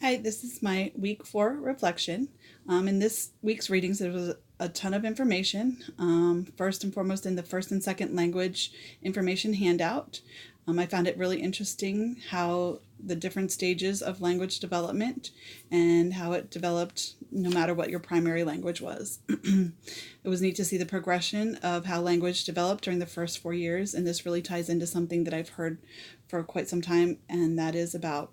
Hi, this is my week 4 reflection. In this week's readings, there was a ton of information. First and foremost, in the first and second language information handout, I found it really interesting how the different stages of language development and how it developed no matter what your primary language was. It was neat to see the progression of how language developed during the first 4 years, and this really ties into something that I've heard for quite some time, and that is about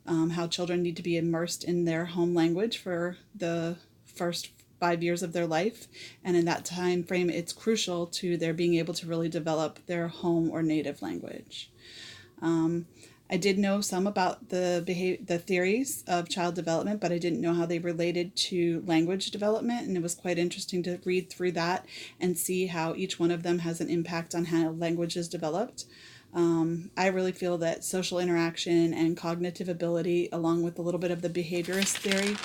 how children need to be immersed in their home language for the first 5 years of their life, and in that time frame it's crucial to their being able to really develop their home or native language. I did know some about the theories of child development, but I didn't know how they related to language development, and it was quite interesting to read through that and see how each one of them has an impact on how language is developed. I really feel that social interaction and cognitive ability, along with a little bit of the behaviorist theory,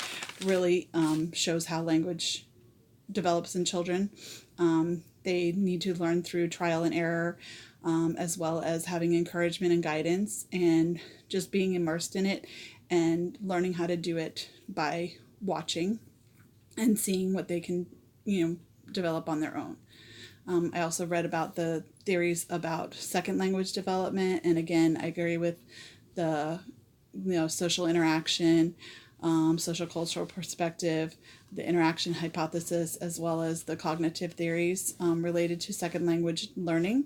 really shows how language develops in children. They need to learn through trial and error, as well as having encouragement and guidance, and just being immersed in it and learning how to do it by watching and seeing what they can, develop on their own. I also read about the theories about second language development, and again, I agree with the social interaction, social cultural perspective, the interaction hypothesis, as well as the cognitive theories related to second language learning.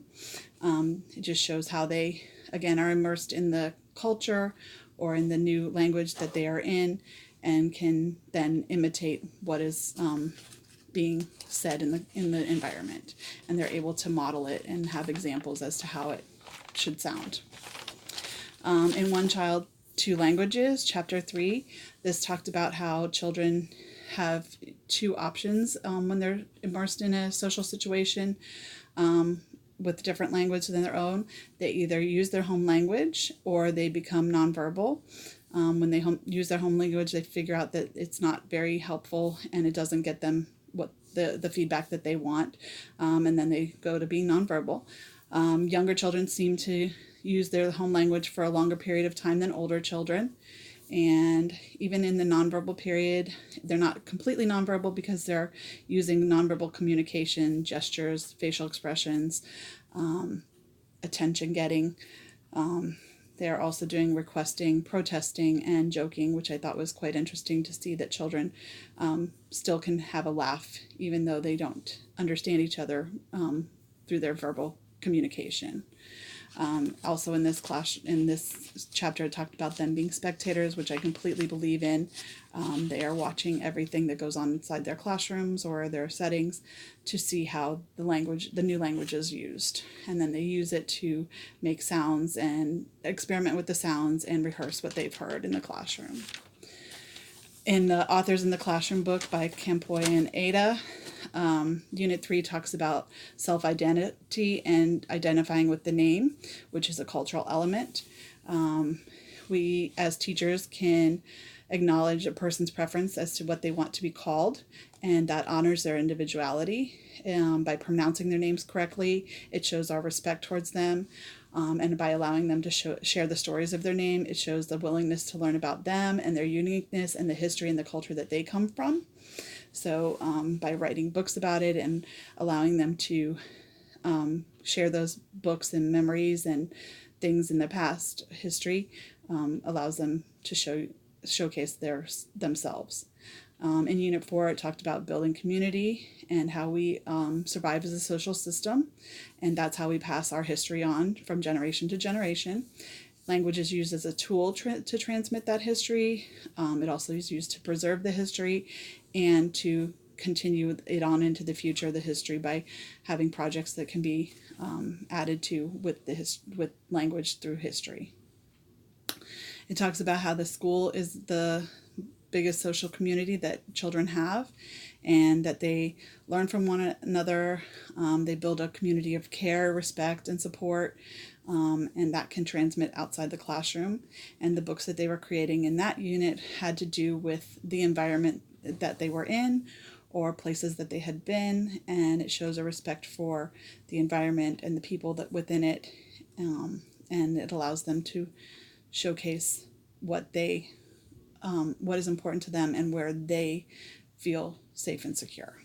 It just shows how they, again, are immersed in the culture or in the new language that they are in, and can then imitate what is being said in the environment, and they're able to model it and have examples as to how it should sound. In One Child, Two Languages, Chapter 3, this talked about how children have two options when they're immersed in a social situation with different language than their own. They either use their home language or they become nonverbal. When they use their home language, they figure out that it's not very helpful and it doesn't get them what the feedback that they want, and then they go to being nonverbal. Younger children seem to use their home language for a longer period of time than older children, and even in the nonverbal period, they're not completely nonverbal because they're using nonverbal communication, gestures, facial expressions, attention getting. They're also doing requesting, protesting, and joking, which I thought was quite interesting to see that children still can have a laugh even though they don't understand each other through their verbal communication. Also in this chapter, it talked about them being spectators, which I completely believe in. They are watching everything that goes on inside their classrooms or their settings to see how the new language is used. And then they use it to make sounds and experiment with the sounds and rehearse what they've heard in the classroom. In the Authors in the Classroom book by Campoy and Ada, Unit 3 talks about self-identity and identifying with the name, which is a cultural element. We, as teachers, can acknowledge a person's preference as to what they want to be called, and that honors their individuality. By pronouncing their names correctly, it shows our respect towards them. And by allowing them to share the stories of their name, it shows the willingness to learn about them and their uniqueness and the history and the culture that they come from. So by writing books about it and allowing them to share those books and memories and things in their past history, allows them to showcase themselves. In Unit 4, it talked about building community and how we survive as a social system, and that's how we pass our history on from generation to generation. Language is used as a tool to transmit that history. It also is used to preserve the history and to continue it on into the future, the history, by having projects that can be added to with language through history. It talks about how the school is the biggest social community that children have, and that they learn from one another. They build a community of care, respect, and support, and that can transmit outside the classroom. And the books that they were creating in that unit had to do with the environment that they were in or places that they had been, and it shows a respect for the environment and the people that within it, and it allows them to showcase what they what is important to them and where they feel safe and secure.